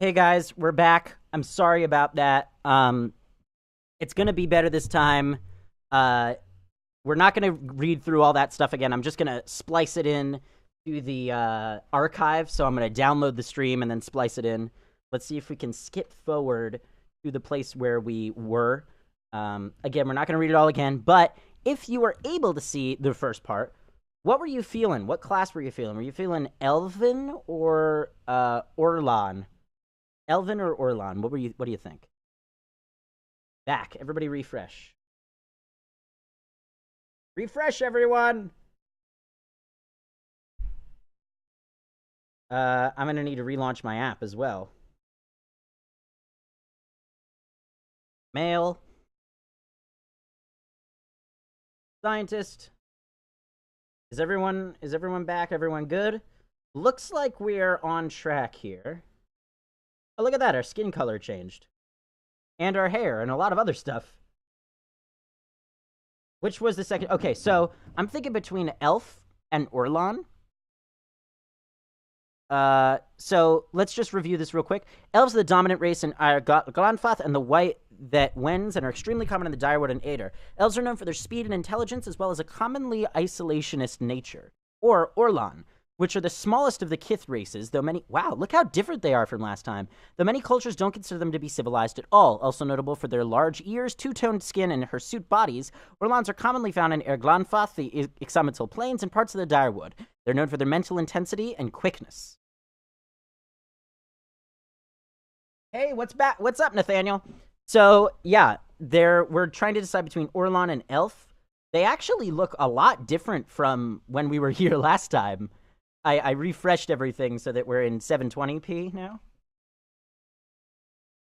Hey guys, we're back. I'm sorry about that. It's gonna be better this time. Uh, we're not gonna read through all that stuff again. I'm just gonna splice it in to the archive. So I'm gonna download the stream and then splice it in. Let's see if we can skip forward to the place where we were. Again, we're not gonna read it all again. But if you were able to see the first part, what were you feeling? What class were you feeling? Were you feeling Elvin or Orlan? Elvin or Orlan? What do you think? Back. Everybody refresh. Refresh, everyone! I'm gonna need to relaunch my app as well. Mail. Scientist. Is everyone back? Everyone good? Looks like we're on track here. Oh, look at that. Our skin color changed. And our hair and a lot of other stuff. Which was the second? Okay, so I'm thinking between Elf and Orlan. So let's just review this real quick. Elves are the dominant race in Glanfath and the white that wins and are extremely common in the Direwood and Ader. Elves are known for their speed and intelligence as well as a commonly isolationist nature. Or Orlan, which are the smallest of the Kith races, though many... Wow, look how different they are from last time. Though many cultures don't consider them to be civilized at all. Also notable for their large ears, two-toned skin, and hirsute bodies, Orlans are commonly found in Erglanfath, the Ixamital Plains, and parts of the Direwood. They're known for their mental intensity and quickness. Hey, what's up, Nathaniel? So, yeah, we're trying to decide between Orlan and Elf. They actually look a lot different from when we were here last time. I refreshed everything so that we're in 720p now.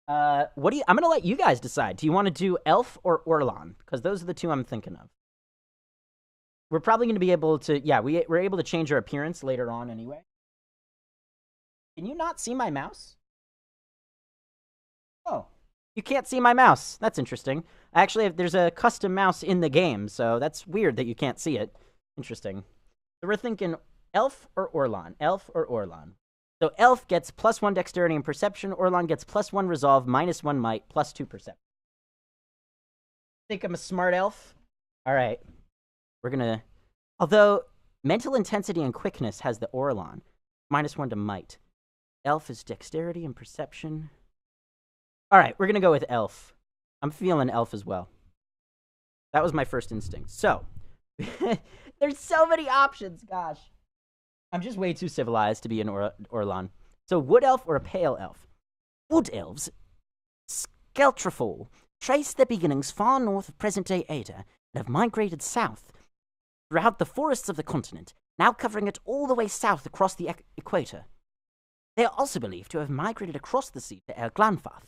I'm gonna let you guys decide. Do you want to do Elf or Orlan? Because those are the two I'm thinking of. We're probably gonna be able to, yeah, we're able to change our appearance later on anyway. Can you not see my mouse? Oh, you can't see my mouse. That's interesting. Actually, there's a custom mouse in the game, so that's weird that you can't see it. Interesting. So we're thinking Elf or Orlan? Elf or Orlan? So Elf gets +1 dexterity and perception. Orlan gets +1 resolve, -1 might, +2 perception. Think I'm a smart elf? All right. We're gonna... Although, mental intensity and quickness has the Orlan. -1 to might. Elf is dexterity and perception. All right, we're gonna go with Elf. I'm feeling Elf as well. That was my first instinct. So, there's so many options, gosh. I'm just way too civilized to be an Orlan. So, Wood Elf or a Pale Elf? Wood Elves, Skeltrafall, trace their beginnings far north of present-day Ada and have migrated south throughout the forests of the continent, now covering it all the way south across the equator. They are also believed to have migrated across the sea to Erglanfath.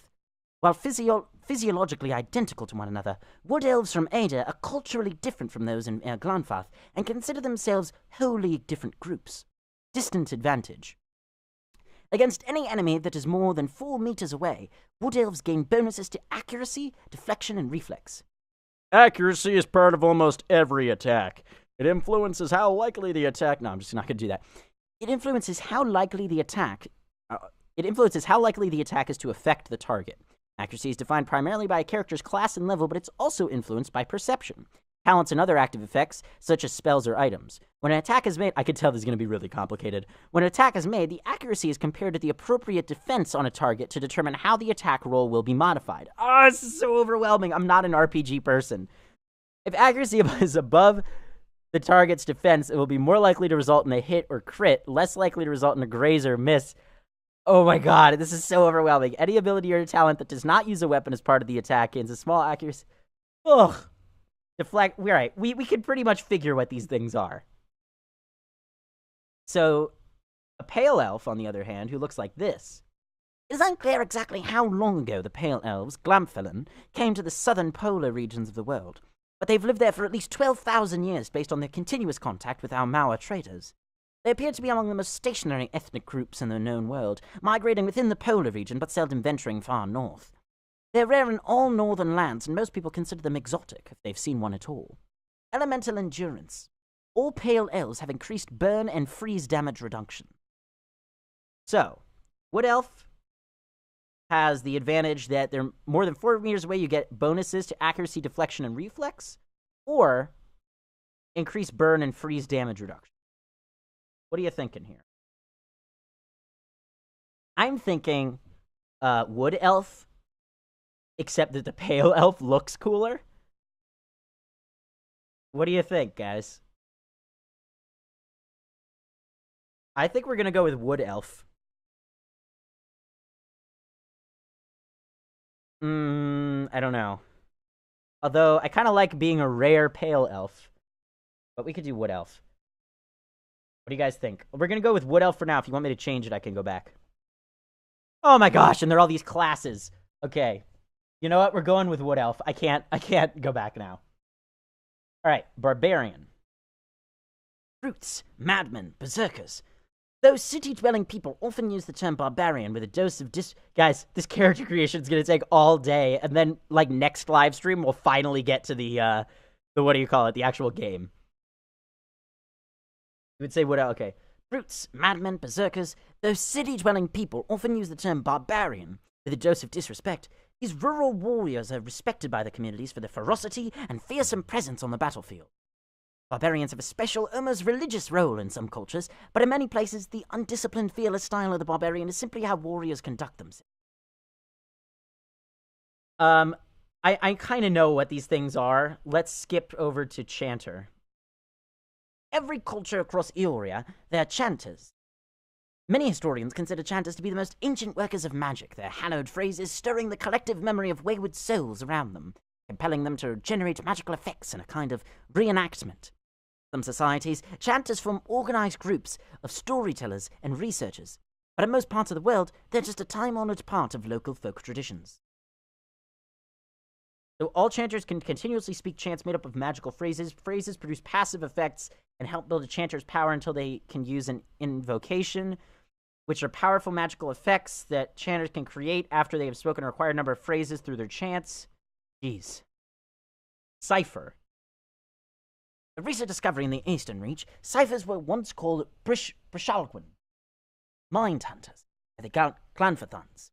While physiologically identical to one another, Wood Elves from Ada are culturally different from those in Erglanfath and consider themselves wholly different groups. Distant advantage. Against any enemy that is more than 4 meters away, Wood Elves gain bonuses to accuracy, deflection, and reflex. Accuracy is part of almost every attack. It influences how likely the attack... No, I'm just not going to do that. It influences how likely the attack is to affect the target. Accuracy is defined primarily by a character's class and level, but it's also influenced by perception, talents, and other active effects, such as spells or items. When an attack is made, I could tell this is going to be really complicated. When an attack is made, the accuracy is compared to the appropriate defense on a target to determine how the attack roll will be modified. Oh, this is so overwhelming. I'm not an RPG person. If accuracy is above the target's defense, it will be more likely to result in a hit or crit, less likely to result in a graze or miss. Oh my god, this is so overwhelming. Any ability or talent that does not use a weapon as part of the attack gains a small accuracy. Ugh. Deflect. All right, we can pretty much figure what these things are. So, a Pale Elf, on the other hand, who looks like this. It is unclear exactly how long ago the Pale Elves, Glamfelin, came to the southern polar regions of the world, but they've lived there for at least 12,000 years based on their continuous contact with our Maua traders. They appear to be among the most stationary ethnic groups in the known world, migrating within the polar region but seldom venturing far north. They're rare in all northern lands, and most people consider them exotic if they've seen one at all. Elemental endurance. All Pale Elves have increased burn and freeze damage reduction. So, Wood Elf, has the advantage that they're more than 4 meters away, you get bonuses to accuracy, deflection, and reflex, or increase burn and freeze damage reduction. What are you thinking here? I'm thinking wood elf, except that the pale elf looks cooler. What do you think, guys? I think we're going to go with wood elf. I don't know. Although, I kind of like being a rare pale elf. But we could do wood elf. What do you guys think? We're going to go with wood elf for now. If you want me to change it, I can go back. Oh my gosh, and there are all these classes. Okay. You know what? We're going with wood elf. I can't go back now. All right, barbarian. Brutes, madmen, berserkers. Those city-dwelling people often use the term barbarian with a dose of Guys, this character creation is going to take all day, and then, like, next live stream, we'll finally get to the what do you call it, the actual game. You would say what? Okay. Brutes, madmen, berserkers. Those city-dwelling people often use the term barbarian with a dose of disrespect. These rural warriors are respected by the communities for their ferocity and fearsome presence on the battlefield. Barbarians have a special, almost religious role in some cultures, but in many places, the undisciplined, fearless style of the barbarian is simply how warriors conduct themselves. I kind of know what these things are. Let's skip over to chanter. Every culture across Eoria, there are chanters. Many historians consider chanters to be the most ancient workers of magic, their hallowed phrases stirring the collective memory of wayward souls around them, compelling them to generate magical effects in a kind of reenactment. In some societies, chanters form organized groups of storytellers and researchers, but in most parts of the world, they're just a time-honored part of local folk traditions. So all chanters can continuously speak chants made up of magical phrases. Phrases produce passive effects and help build a chanter's power until they can use an invocation, which are powerful magical effects that chanters can create after they have spoken a required number of phrases through their chants. Jeez. Cipher. A recent discovery in the Eastern Reach, ciphers were once called Brishalquin, mind hunters, by the Glanfathons.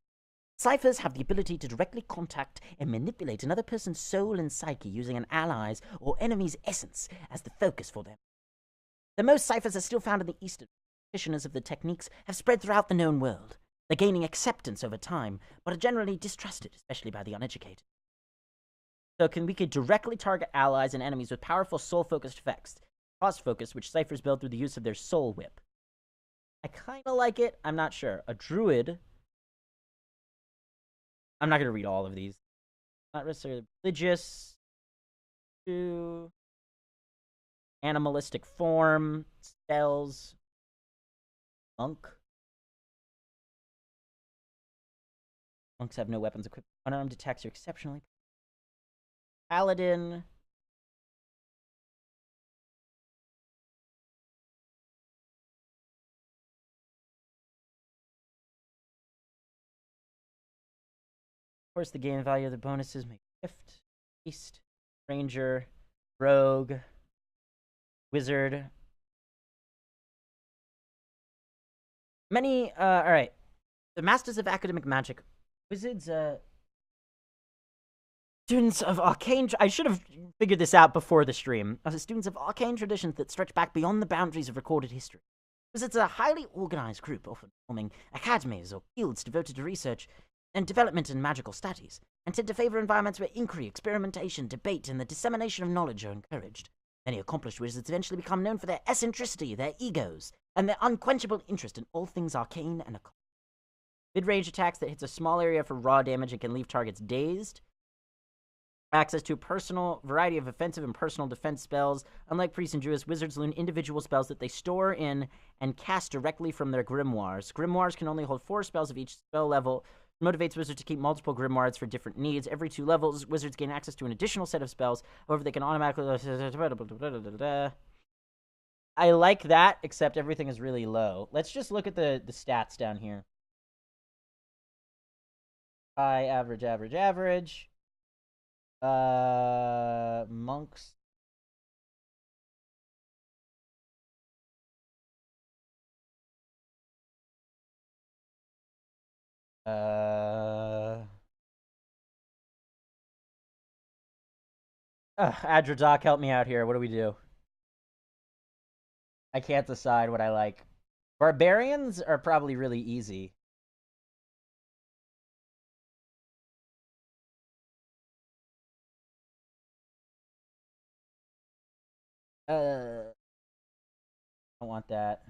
Ciphers have the ability to directly contact and manipulate another person's soul and psyche using an ally's or enemy's essence as the focus for them. Though most ciphers are still found in the Eastern, practitioners of the techniques have spread throughout the known world. They're gaining acceptance over time, but are generally distrusted, especially by the uneducated. So we could directly target allies and enemies with powerful soul-focused effects. Cross-focus, which ciphers build through the use of their soul whip. I kind of like it. I'm not sure. A druid. I'm not going to read all of these. Not necessarily religious. Animalistic form. Spells. Monk. Monks have no weapons equipped. Unarmed attacks are exceptionally. Paladin. Of course, the game value of the bonuses make gift, beast, ranger, rogue, wizard. Many, alright. The Masters of Academic Magic. Wizards, students of arcane... I should have figured this out before the stream. Students of arcane traditions that stretch back beyond the boundaries of recorded history. Wizards are a highly organized group, often forming academies or guilds devoted to research and development in magical studies, and tend to favor environments where inquiry, experimentation, debate, and the dissemination of knowledge are encouraged. Many accomplished wizards eventually become known for their eccentricity, their egos, and their unquenchable interest in all things arcane and occult. Mid-range attacks that hits a small area for raw damage and can leave targets dazed. Access to a personal variety of offensive and personal defense spells. Unlike priests and druids, wizards learn individual spells that they store in and cast directly from their grimoires. Grimoires can only hold 4 spells of each spell level. Motivates wizards to keep multiple grimoires for different needs. Every 2 levels, wizards gain access to an additional set of spells. However, they can automatically... I like that, except everything is really low. Let's just look at the stats down here. High, average, average, average. Monks. Adradoc, help me out here. What do we do? I can't decide what I like. Barbarians are probably really easy. I don't want that.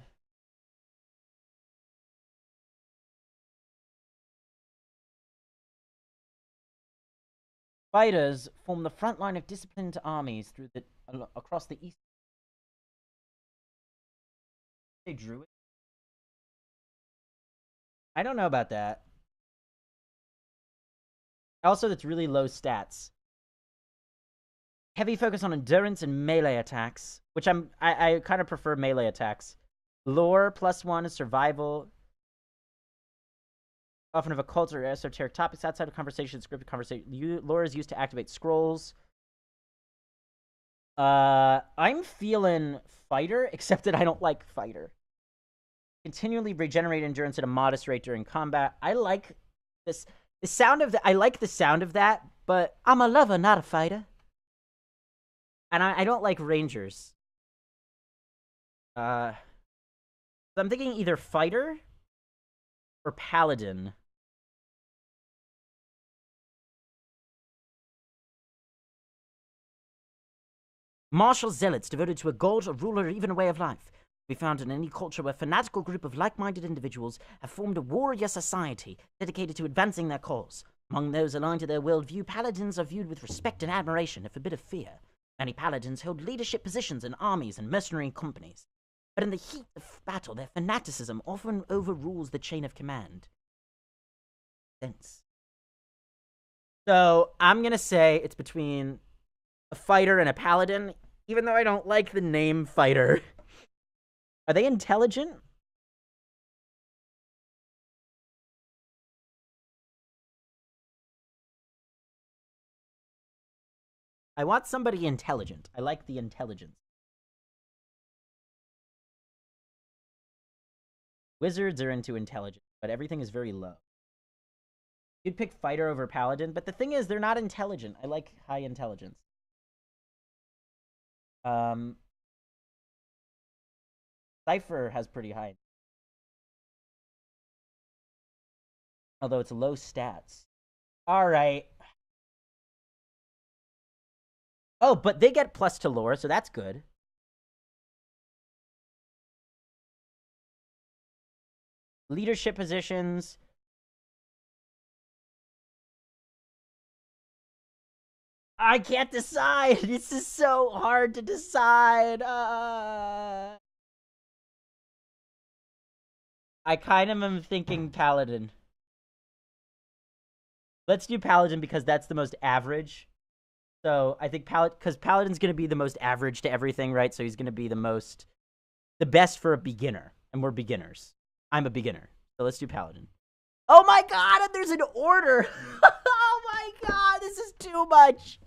Fighters form the front line of disciplined armies across the east. They drew it. I don't know about that. Also, that's really low stats. Heavy focus on endurance and melee attacks, which I kind of prefer melee attacks. Lore +1 is survival. Often of occult or esoteric topics outside of conversation, scripted conversation. Lore is used to activate scrolls. I'm feeling fighter, except that I don't like fighter. Continually regenerate endurance at a modest rate during combat. I like this. The sound of that. I like the sound of that, but I'm a lover, not a fighter. And I don't like rangers. So I'm thinking either fighter or paladin. Martial zealots devoted to a god, a ruler, or even a way of life. We found in any culture where a fanatical group of like-minded individuals have formed a warrior society dedicated to advancing their cause. Among those aligned to their worldview, paladins are viewed with respect and admiration, if a bit of fear. Many paladins held leadership positions in armies and mercenary companies. But in the heat of battle, their fanaticism often overrules the chain of command. Sense. So I'm gonna say it's between a fighter and a paladin, even though I don't like the name fighter. Are they intelligent? I want somebody intelligent. I like the intelligence. Wizards are into intelligence, but everything is very low. You'd pick fighter over paladin, but the thing is, they're not intelligent. I like high intelligence. Um, Cypher has pretty high, although it's low stats. All right. Oh, but they get plus to lore, so that's good. Leadership positions. I can't decide. This is so hard to decide. I kind of am thinking paladin. Let's do paladin because that's the most average. So I think because paladin's gonna be the most average to everything, right? So he's gonna be the best for a beginner, and we're beginners. I'm a beginner, so let's do paladin. Oh my god, and there's an order. Oh my god, this is too much.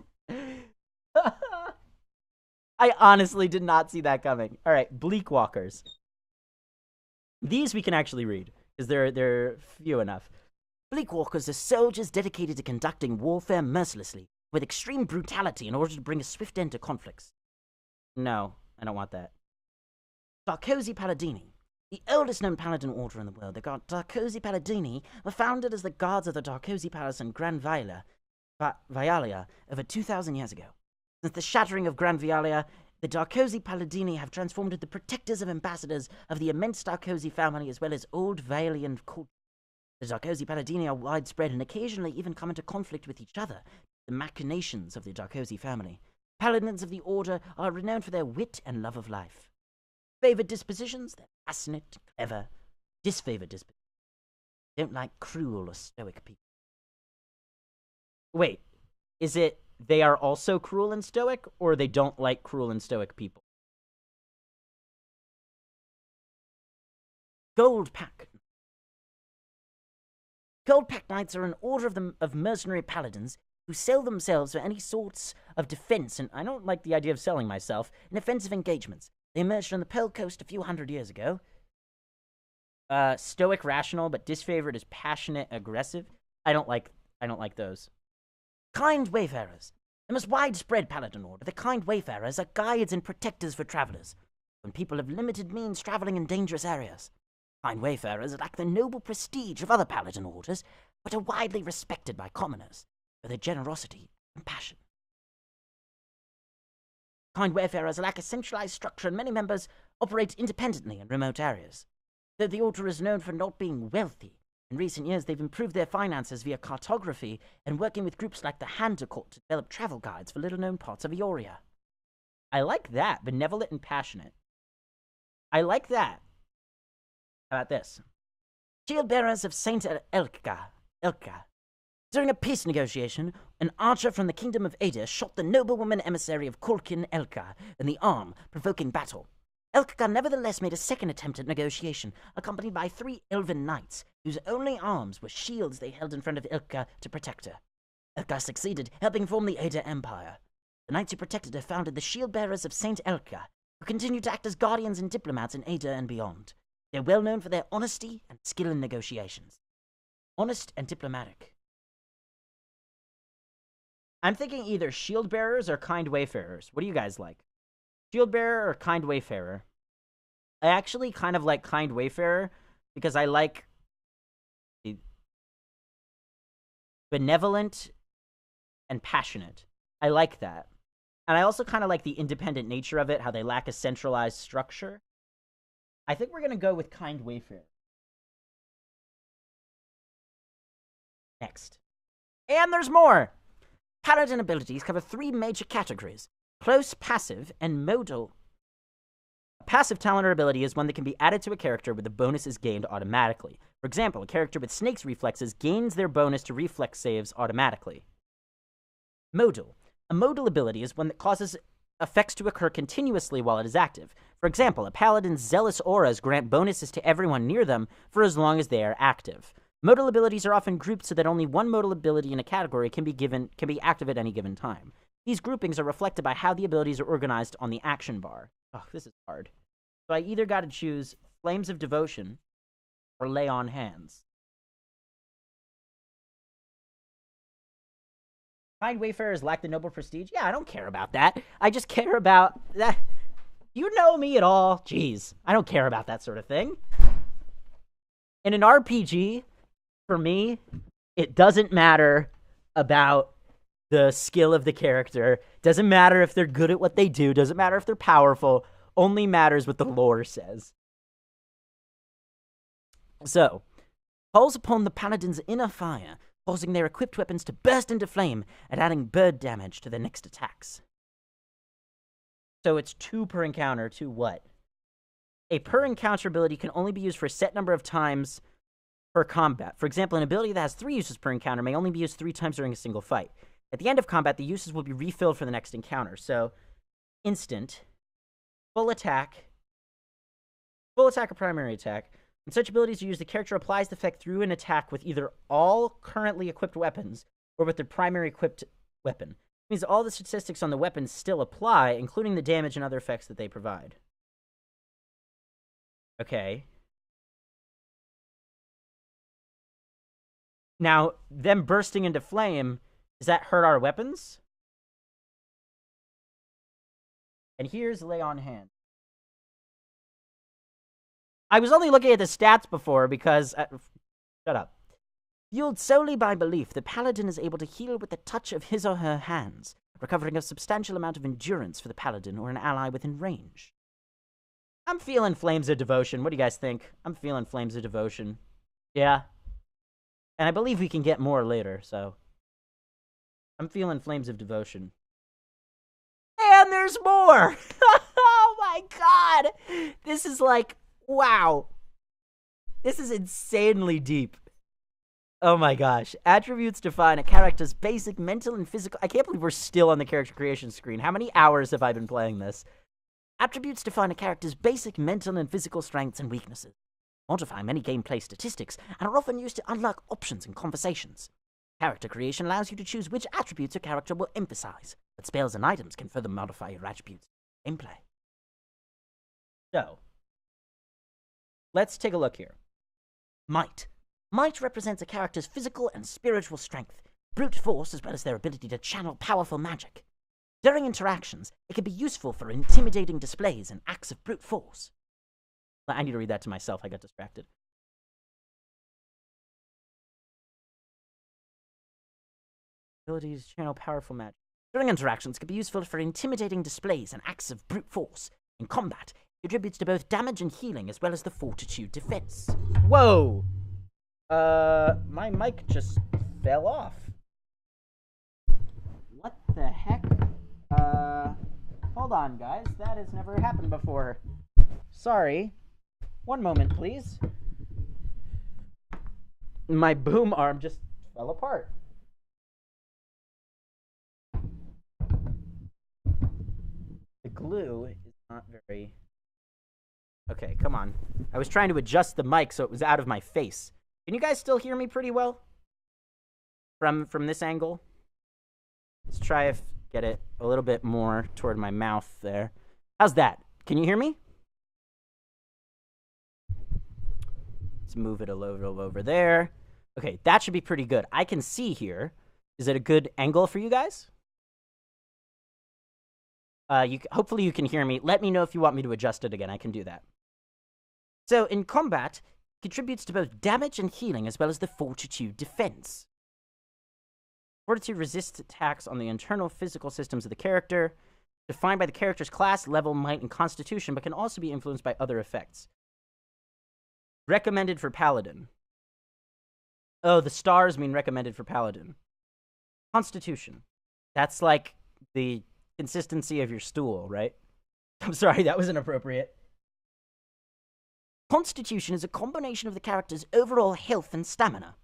I honestly did not see that coming. All right, Bleakwalkers. These we can actually read because they're few enough. Bleakwalkers are soldiers dedicated to conducting warfare mercilessly with extreme brutality in order to bring a swift end to conflicts. No, I don't want that. Darkosi Paladini. The oldest known paladin order in the world, the Darkosi Paladini were founded as the guards of the Darkosi Palace in Gran Vialia over 2,000 years ago. Since the shattering of Gran Vialia, the Darkosi Paladini have transformed into the protectors and ambassadors of the immense Darkosi family as well as old Vailian culture. The Darkosi Paladini are widespread and occasionally even come into conflict with each other, the machinations of the Darkosi family. Paladins of the order are renowned for their wit and love of life. Favored dispositions, they're passionate, clever. Disfavored dispositions, don't like cruel or stoic people. Wait, is it they are also cruel and stoic, or they don't like cruel and stoic people? Gold Pack. Gold Pack Knights are an order of mercenary paladins who sell themselves for any sorts of defense, and I don't like the idea of selling myself, in offensive engagements. They emerged on the Pearl Coast a few hundred years ago. Stoic, rational, but disfavored as passionate, aggressive. I don't like those. Kind Wayfarers. The most widespread paladin order, the kind wayfarers, are guides and protectors for travelers, when people have limited means traveling in dangerous areas. Kind wayfarers lack the noble prestige of other paladin orders, but are widely respected by commoners for their generosity and compassion. Kind wayfarers lack a centralized structure, and many members operate independently in remote areas. Though the order is known for not being wealthy, in recent years they've improved their finances via cartography and working with groups like the Hand Court to develop travel guides for little-known parts of Eoria. I like that. Benevolent and passionate. I like that. How about this? Shield bearers of Saint Elka. During a peace negotiation, an archer from the Kingdom of Ada shot the noblewoman emissary of Kolkin Elka in the arm, provoking battle. Elka nevertheless made a second attempt at negotiation, accompanied by 3 elven knights, whose only arms were shields they held in front of Elka to protect her. Elka succeeded, helping form the Ada Empire. The knights who protected her founded the Shield Bearers of Saint Elka, who continued to act as guardians and diplomats in Ada and beyond. They're well known for their honesty and skill in negotiations. Honest and diplomatic. I'm thinking either shield bearers or kind wayfarers. What do you guys like? Shield bearer or kind wayfarer? I actually kind of like kind wayfarer because I like benevolent and passionate. I like that. And I also kind of like the independent nature of it, how they lack a centralized structure. I think we're going to go with kind wayfarer. Next. And there's more! Paladin abilities cover 3 major categories: close, passive, and modal. A passive talent or ability is one that can be added to a character with the bonuses gained automatically. For example, a character with snake's reflexes gains their bonus to reflex saves automatically. Modal. A modal ability is one that causes effects to occur continuously while it is active. For example, a paladin's zealous auras grant bonuses to everyone near them for as long as they are active. Modal abilities are often grouped so that only one modal ability in a category can be active at any given time. These groupings are reflected by how the abilities are organized on the action bar. Oh, this is hard. So I either got to choose Flames of Devotion or Lay on Hands. Kind wayfarers lack the noble prestige? Yeah, I don't care about that. I just care about that. You know me at all? Jeez, I don't care about that sort of thing. In an RPG, for me, it doesn't matter about the skill of the character. Doesn't matter if they're good at what they do. Doesn't matter if they're powerful. Only matters what the lore says. So, calls upon the paladin's inner fire, causing their equipped weapons to burst into flame and adding bird damage to their next attacks. So it's 2 per encounter to what? A per encounter ability can only be used for a set number of times per combat. For example, an ability that has 3 uses per encounter may only be used 3 times during a single fight. At the end of combat, the uses will be refilled for the next encounter. So, instant, full attack or primary attack. When such abilities are used, the character applies the effect through an attack with either all currently equipped weapons or with their primary equipped weapon. It means all the statistics on the weapons still apply, including the damage and other effects that they provide. Okay. Now, them bursting into flame, does that hurt our weapons? And here's Lay on Hand. I was only looking at the stats before because... shut up. Fueled solely by belief, the paladin is able to heal with the touch of his or her hands, recovering a substantial amount of endurance for the paladin or an ally within range. I'm feeling Flames of Devotion. What do you guys think? I'm feeling Flames of Devotion. Yeah. And I believe we can get more later, so... I'm feeling Flames of Devotion. And there's more! Oh my god! This is like... Wow. This is insanely deep. Oh my gosh. Attributes define a character's basic mental and physical... I can't believe we're still on the character creation screen. How many hours have I been playing this? Attributes define a character's basic mental and physical strengths and weaknesses, quantify many gameplay statistics, and are often used to unlock options in conversations. Character creation allows you to choose which attributes a character will emphasize, but spells and items can further modify your attributes in gameplay. So, let's take a look here. Might. Might represents a character's physical and spiritual strength. brute force as well as their ability to channel powerful magic. During interactions, it can be useful for intimidating displays and acts of brute force. I need to read that to myself. I got distracted. Abilities channel powerful magic. During interactions, it can be useful for intimidating displays and acts of brute force. In combat, it contributes to both damage and healing as well as the fortitude defense. Whoa! My mic just fell off. What the heck? Hold on, guys. That has never happened before. Sorry. One moment, please. My boom arm just fell apart. The glue is not very... Okay, come on. I was trying to adjust the mic so it was out of my face. Can you guys still hear me pretty well? From this angle? Let's try if get it a little bit more toward my mouth there. How's that? Can you hear me? Let's move it a little over there. Okay, that should be pretty good. I can see here. Is it a good angle for you guys? Hopefully you can hear me. Let me know if you want me to adjust it again. I can do that. So in combat, it contributes to both damage and healing as well as the fortitude defense. Fortitude resists attacks on the internal physical systems of the character, defined by the character's class, level, might, and constitution, but can also be influenced by other effects. Recommended for Paladin. Oh, the stars mean recommended for Paladin. Constitution. That's like the consistency of your stool, right? I'm sorry, that was inappropriate. Constitution is a combination of the character's overall health and stamina.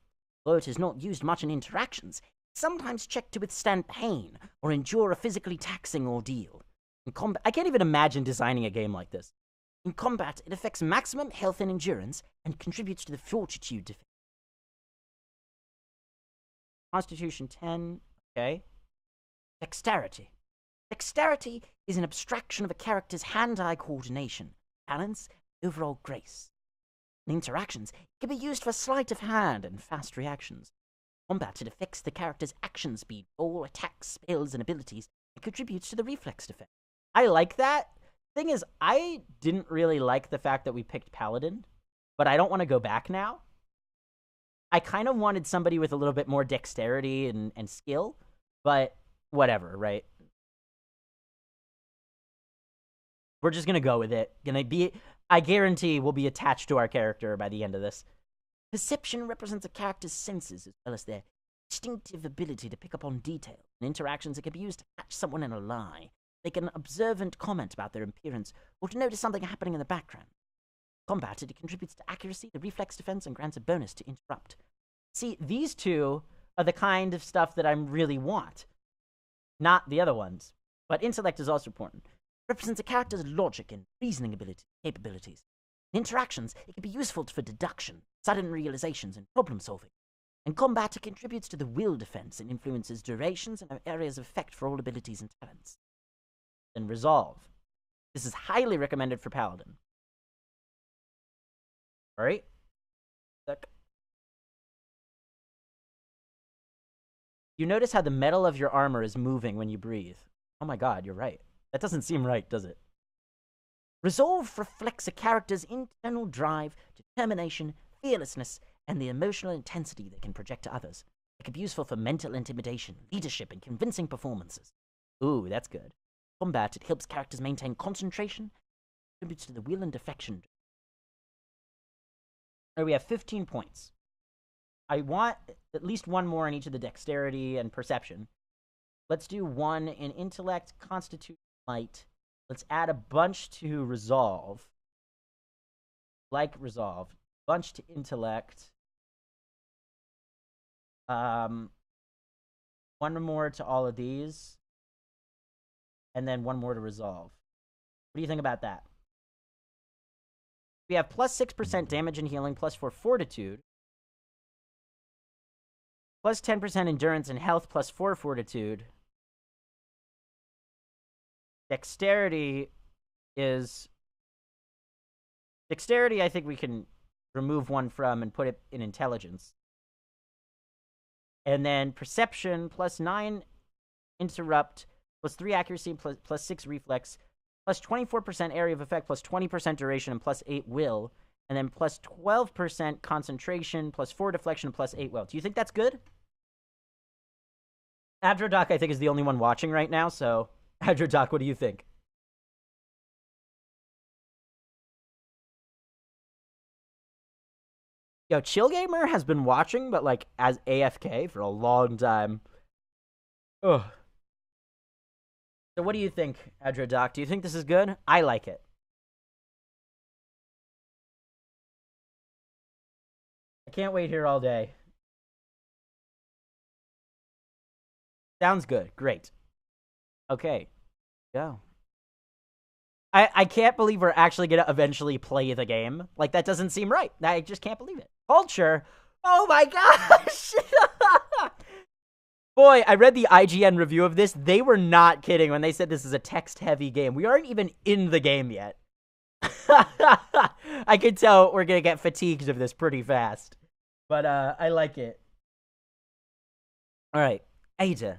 Although it is not used much in interactions, it's sometimes checked to withstand pain or endure a physically taxing ordeal. In combat, I can't even imagine designing a game like this. In combat, it affects maximum health and endurance and contributes to the fortitude defense. Constitution 10, okay. Dexterity. Dexterity is an abstraction of a character's hand-eye coordination, balance, and overall grace. In interactions, it can be used for sleight of hand and fast reactions. In combat, it affects the character's action speed, all attacks, spells, and abilities, and contributes to the reflex defense. I like that. Thing is, I didn't really like the fact that we picked Paladin, but I don't want to go back now. I kind of wanted somebody with a little bit more dexterity and skill, but whatever, right? We're just going to go with it. I guarantee we'll be attached to our character by the end of this. Perception represents a character's senses as well as their instinctive ability to pick up on detail. In interactions, it can be used to catch someone in a lie, make an observant comment about their appearance, or to notice something happening in the background. Combat, it contributes to accuracy, the reflex defense, and grants a bonus to interrupt. See, these two are the kind of stuff that I really want, not the other ones. But intellect is also important. It represents a character's logic and reasoning capabilities. In interactions, it can be useful for deduction, sudden realizations, and problem solving. In combat, it contributes to the will defense and influences durations and areas of effect for all abilities and talents. Then resolve. This is highly recommended for Paladin. Alright? You notice how the metal of your armor is moving when you breathe. Oh my god, you're right. That doesn't seem right, does it? Resolve reflects a character's internal drive, determination, fearlessness, and the emotional intensity they can project to others. It can be useful for mental intimidation, leadership, and convincing performances. Ooh, that's good. Combat, it helps characters maintain concentration, contributes to the will and defection. We have 15 points. I want at least one more in each of the dexterity and perception. Let's do one in intellect, constitution, might. Let's add a bunch to resolve. Like resolve. Bunch to intellect. One more to all of these. And then one more to resolve. What do you think about that? We have plus 6% damage and healing, plus 4 fortitude, plus 10% endurance and health, plus 4 fortitude. Dexterity, I think we can remove one from and put it in intelligence. And then perception plus 9 interrupt, plus 3 accuracy, plus 6 reflex, plus 24% area of effect, plus 20% duration, and plus 8 will. And then plus 12% concentration, plus 4 deflection, plus 8 will. Do you think that's good? Adrodoc, I think, is the only one watching right now, so Adrodoc, what do you think? Yo, Chill Gamer has been watching, but like as AFK for a long time. Ugh. So what do you think, Adrodoc? Do you think this is good? I like it. I can't wait here all day. Sounds good. Great. Okay. Go. I can't believe we're actually going to eventually play the game. Like, that doesn't seem right. I just can't believe it. Culture? Oh my gosh! Boy, I read the IGN review of this. They were not kidding when they said this is a text-heavy game. We aren't even in the game yet. I can tell we're going to get fatigued of this pretty fast. But I like it. All right. Ada.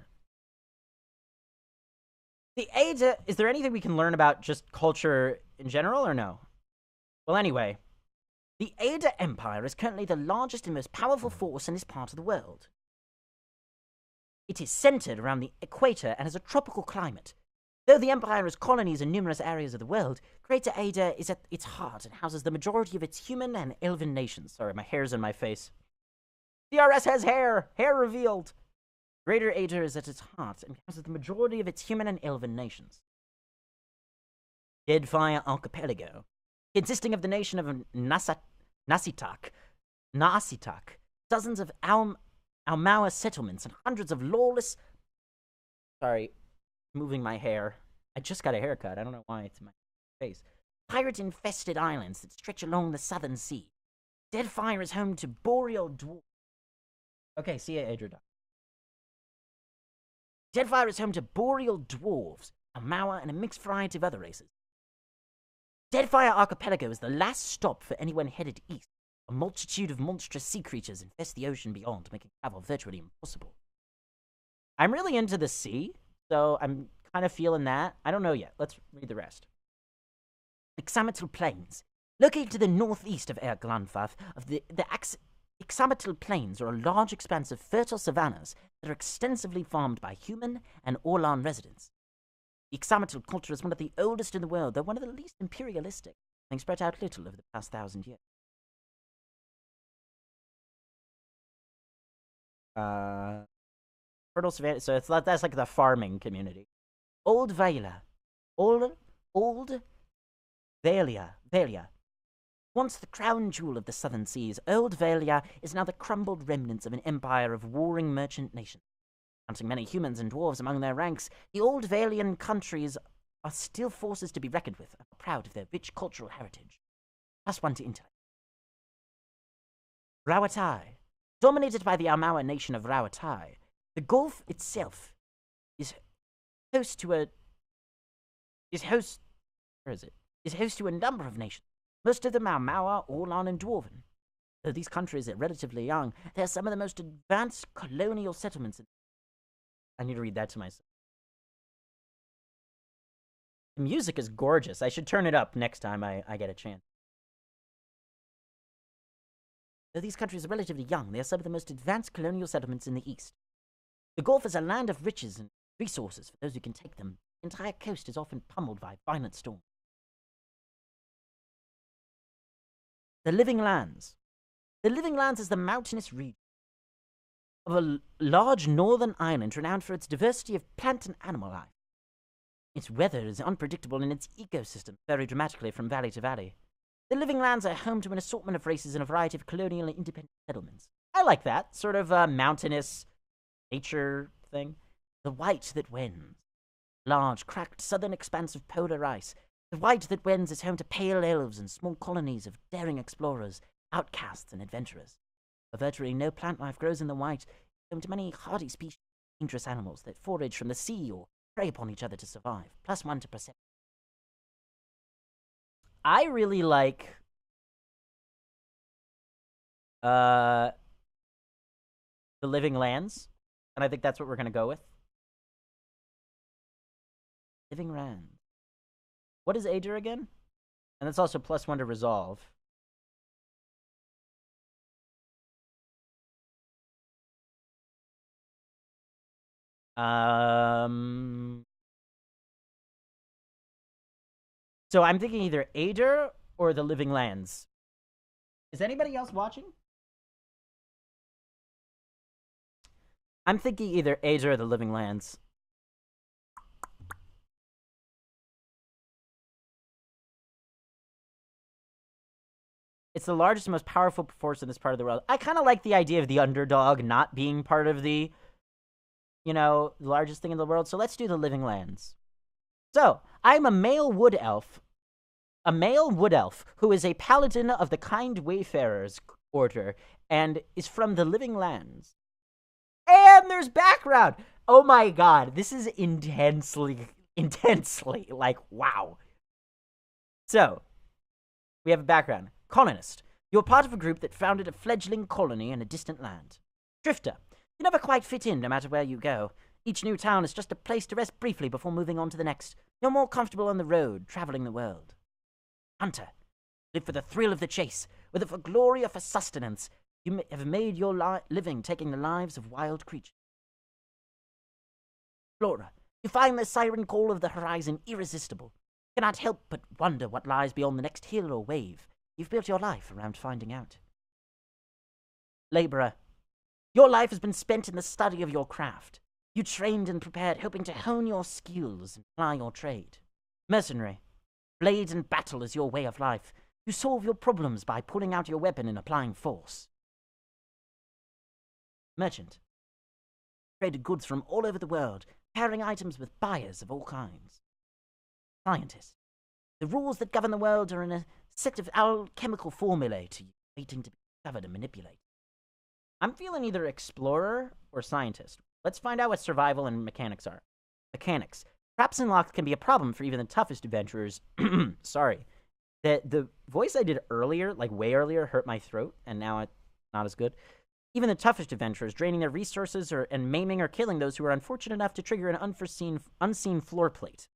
The Ada, is there anything we can learn about just culture in general or no? Well, anyway, the Ada Empire is currently the largest and most powerful force in this part of the world. It is centered around the equator and has a tropical climate. Though the Empire has colonies in numerous areas of the world, Greater Ada is at its heart and houses the majority of its human and elven nations. Sorry, my hair's in my face. TRS has hair! Hair revealed! Greater Ada is at its heart and houses the majority of its human and elven nations. Deadfire Archipelago, consisting of the nation of Nasitak, dozens of Almaua settlements, and hundreds of lawless... Sorry, moving my hair. I just got a haircut. I don't know why it's in my face. Pirate-infested islands that stretch along the southern sea. Deadfire is home to boreal dwarves. Okay, see ya, Adrian. Deadfire is home to boreal dwarves, Almaua, and a mixed variety of other races. Deadfire Archipelago is the last stop for anyone headed east. A multitude of monstrous sea creatures infest the ocean beyond, making travel virtually impossible. I'm really into the sea, so I'm kind of feeling that. I don't know yet. Let's read the rest. Ixamital Plains. Located to the northeast of Glanfath, the Ixamital Plains are a large expanse of fertile savannas that are extensively farmed by human and Orlan residents. The Ixamital culture is one of the oldest in the world, though one of the least imperialistic, having spread out little over the past 1,000 years. Fertile savanna, so that's like the farming community. Old Valia. Old Valia. Once the crown jewel of the southern seas, Old Valia is now the crumbled remnants of an empire of warring merchant nations. Counting many humans and dwarves among their ranks, the Old Valian countries are still forces to be reckoned with and are proud of their rich cultural heritage. +1 to intellect. Rawatai. Dominated by the Almaua nation of Rawatai, the Gulf itself is host to a number of nations. Most of them are Almaua, Orlan, and Dwarven. Though these countries are relatively young, they are some of the most advanced colonial settlements. I need to read that to myself. The music is gorgeous. I should turn it up next time I get a chance. Though these countries are relatively young, they are some of the most advanced colonial settlements in the East. The Gulf is a land of riches and resources for those who can take them. The entire coast is often pummeled by violent storms. The Living Lands. The Living Lands is the mountainous region of a large northern island renowned for its diversity of plant and animal life. Its weather is unpredictable and its ecosystem vary dramatically from valley to valley. The Living Lands are home to an assortment of races and a variety of colonial and independent settlements. I like that sort of mountainous nature thing. The White That Wends. Large, cracked southern expanse of polar ice. The White That Wends is home to pale elves and small colonies of daring explorers, outcasts, and adventurers. But virtually no plant life grows in the White, home to many hardy species of dangerous animals that forage from the sea or prey upon each other to survive. +1 to perception. I really like the The Living Lands. And I think that's what we're going to go with. Living Lands. What is Ager again? And that's also +1 to resolve. So I'm thinking either Ader or the Living Lands. Is anybody else watching? I'm thinking either Ader or the Living Lands. It's the largest and most powerful force in this part of the world. I kind of like the idea of the underdog not being part of the, largest thing in the world. So let's do the Living Lands. So I'm a male wood elf. A male wood elf who is a paladin of the Kind Wayfarers Order and is from the Living Lands. And there's background. Oh my god, this is intensely, like, wow. So, we have a background. Colonist. You're part of a group that founded a fledgling colony in a distant land. Drifter. You never quite fit in no matter where you go. Each new town is just a place to rest briefly before moving on to the next. You're more comfortable on the road, traveling the world. Hunter. Live for the thrill of the chase, whether for glory or for sustenance. You have made your living taking the lives of wild creatures. Flora. You find the siren call of the horizon irresistible. You cannot help but wonder what lies beyond the next hill or wave. You've built your life around finding out. Laborer. Your life has been spent in the study of your craft. You trained and prepared, hoping to hone your skills and ply your trade. Mercenary. Blades and battle is your way of life. You solve your problems by pulling out your weapon and applying force. Merchant. Traded goods from all over the world, carrying items with buyers of all kinds. Scientist. The rules that govern the world are in a set of alchemical formulae to you, waiting to be discovered and manipulated. I'm feeling either explorer or scientist. Let's find out what survival and mechanics are. Mechanics. Traps and locks can be a problem for even the toughest adventurers. Sorry. The voice I did earlier, like way earlier, hurt my throat, and now it's not as good. Even the toughest adventurers, draining their resources and maiming or killing those who are unfortunate enough to trigger an unseen floor plate.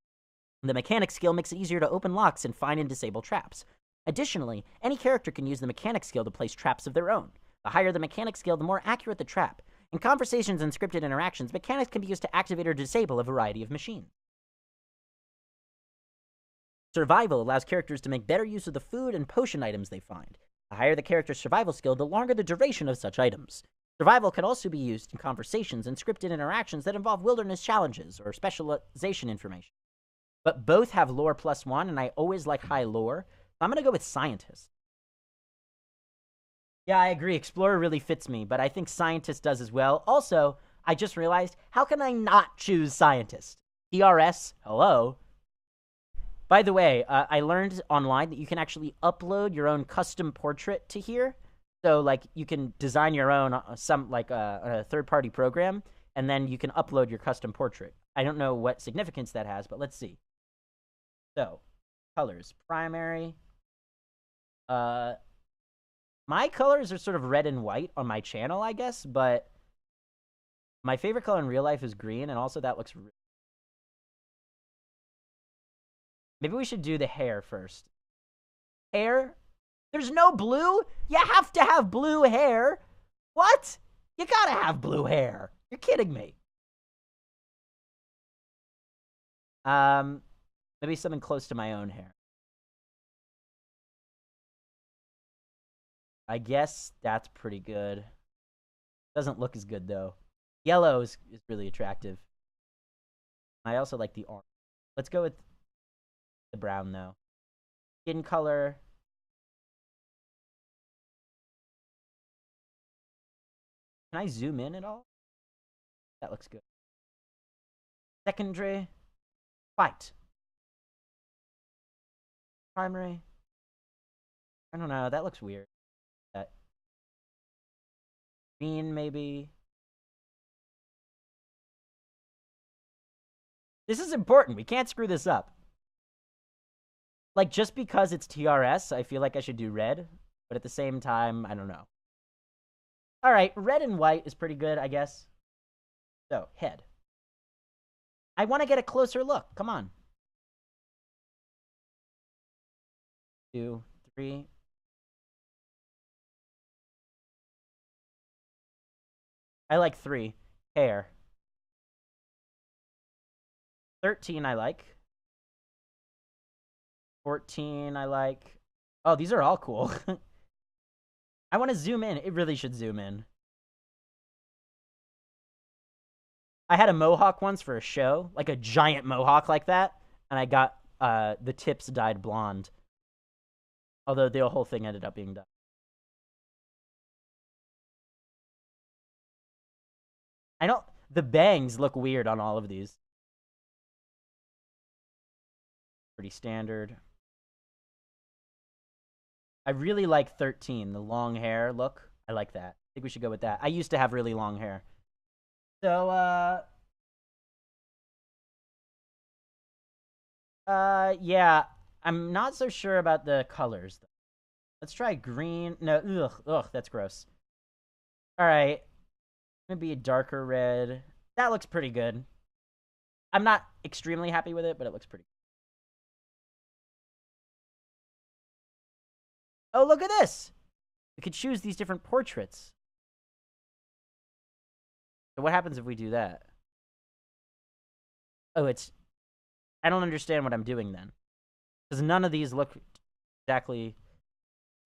The mechanic skill makes it easier to open locks and find and disable traps. Additionally, any character can use the mechanic skill to place traps of their own. The higher the mechanic skill, the more accurate the trap. In conversations and scripted interactions, mechanics can be used to activate or disable a variety of machines. Survival allows characters to make better use of the food and potion items they find. The higher the character's survival skill, the longer the duration of such items. Survival can also be used in conversations and scripted interactions that involve wilderness challenges or specialization information. But both have lore +1, and I always like high lore. I'm going to go with scientist. Yeah, I agree. Explorer really fits me, but I think scientist does as well. Also, I just realized, how can I not choose scientist? TRS, hello? By the way, I learned online that you can actually upload your own custom portrait to here. So, like, you can design your own, a third-party program, and then you can upload your custom portrait. I don't know what significance that has, but let's see. So, colors. Primary. My colors are sort of red and white on my channel, I guess, but my favorite color in real life is green, and also that looks maybe we should do the hair first. Hair? There's no blue? You have to have blue hair. What? You gotta have blue hair. You're kidding me. Maybe something close to my own hair. I guess that's pretty good. Doesn't look as good, though. Yellow is really attractive. I also like the orange. Let's go with the brown, though. Skin color. Can I zoom in at all? That looks good. Secondary. White. Primary. I don't know. That looks weird. That green, maybe. This is important. We can't screw this up. Like, just because it's TRS, I feel like I should do red. But at the same time, I don't know. All right, red and white is pretty good, I guess. So, head. I want to get a closer look. Come on. 2, 3. I like 3. Hair. 13 I like. 14 I like. Oh, these are all cool. I want to zoom in. It really should zoom in. I had a mohawk once for a show, like a giant mohawk like that, and I got the tips dyed blonde. Although the whole thing ended up being done. I don't. The bangs look weird on all of these. Pretty standard. I really like 13, the long hair look. I like that. I think we should go with that. I used to have really long hair. So, yeah. I'm not so sure about the colors, though. Let's try green. No, ugh, that's gross. All right. Maybe a darker red. That looks pretty good. I'm not extremely happy with it, but it looks pretty good. Oh, look at this! We could choose these different portraits. So what happens if we do that? Oh, it's... I don't understand what I'm doing then. Because none of these look exactly...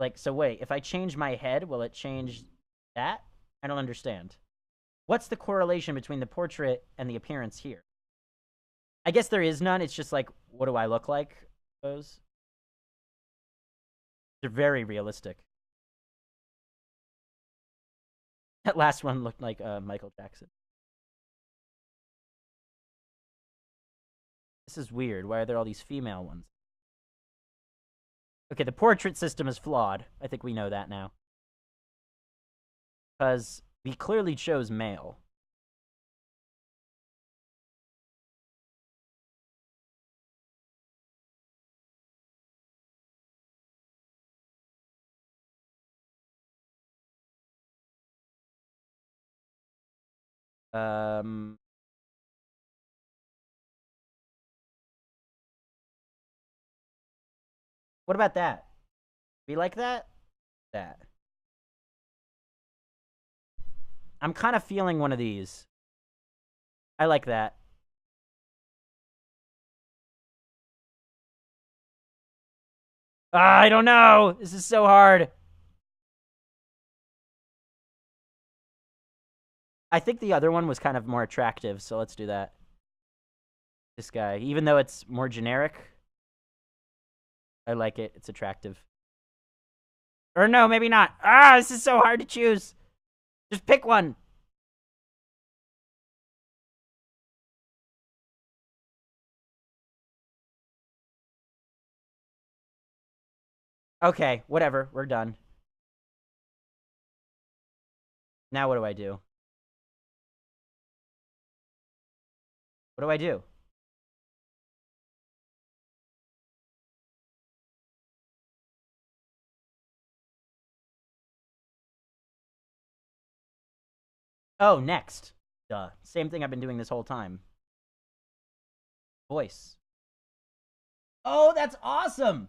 Like, so wait, if I change my head, will it change that? I don't understand. What's the correlation between the portrait and the appearance here? I guess there is none. It's just like, what do I look like? I suppose. They're very realistic. That last one looked like Michael Jackson. This is weird. Why are there all these female ones? Okay, the portrait system is flawed. I think we know that now. Because we clearly chose male. Um, what about that? We like that? That. I'm kind of feeling one of these. I like that. I don't know. This is so hard. I think the other one was kind of more attractive, so let's do that. This guy, even though it's more generic, I like it. It's attractive. Or no, maybe not. Ah, this is so hard to choose. Just pick one. Okay, whatever. We're done. Now what do I do? What do I do? Oh, next. Duh. Same thing I've been doing this whole time. Voice. Oh, that's awesome.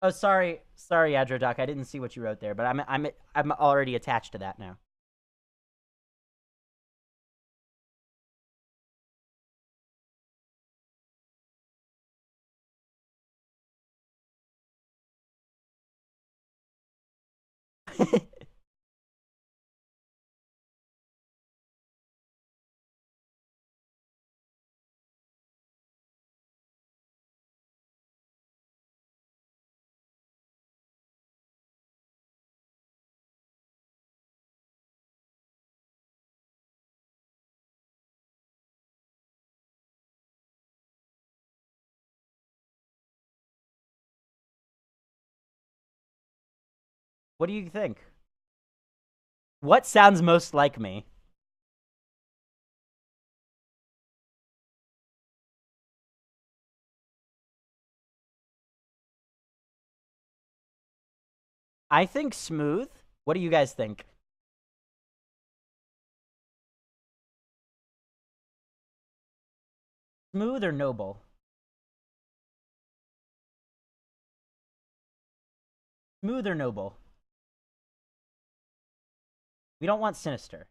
Oh, sorry, Adrodoc. I didn't see what you wrote there, but I'm already attached to that now. What do you think? What sounds most like me? I think smooth What do you guys think? Smooth or noble? Smooth or noble? We don't want sinister.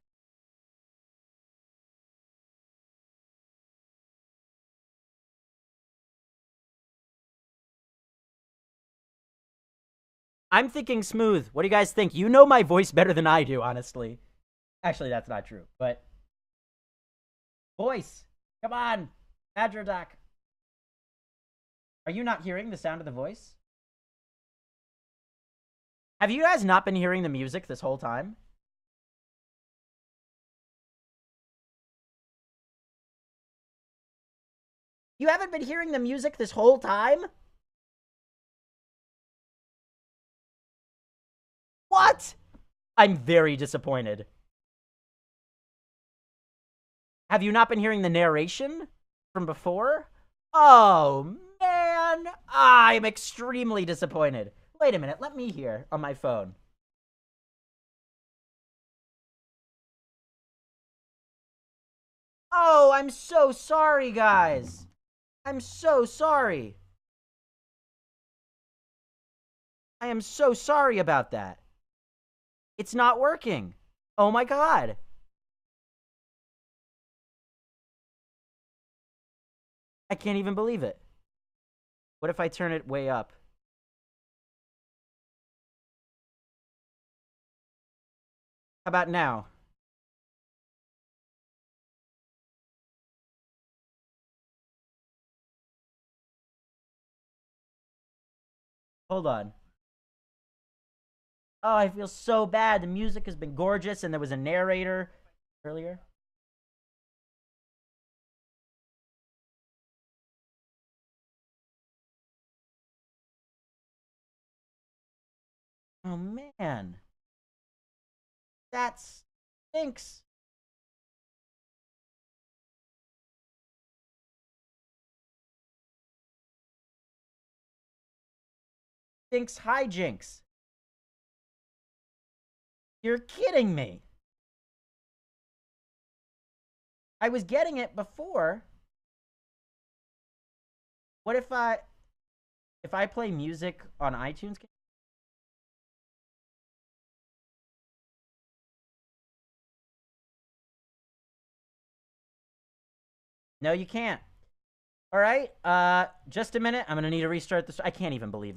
I'm thinking smooth. What do you guys think? You know my voice better than I do, honestly. Actually, that's not true, but voice. Come on. Badger Doc. Are you not hearing the sound of the voice? Have you guys not been hearing the music this whole time? You haven't been hearing the music this whole time? What? I'm very disappointed. Have you not been hearing the narration from before? Oh, man. I'm extremely disappointed. Wait a minute. Let me hear on my phone. Oh, I'm so sorry, guys. I'm so sorry. I am so sorry about that. It's not working. Oh my god. I can't even believe it. What if I turn it way up? How about now? Hold on. Oh, I feel so bad. The music has been gorgeous, and there was a narrator earlier. Oh, man. That stinks. Stinks hijinks. You're kidding me. I was getting it before. What if I play music on iTunes? No, you can't. All right. Just a minute. I'm gonna need to restart this. I can't even believe this.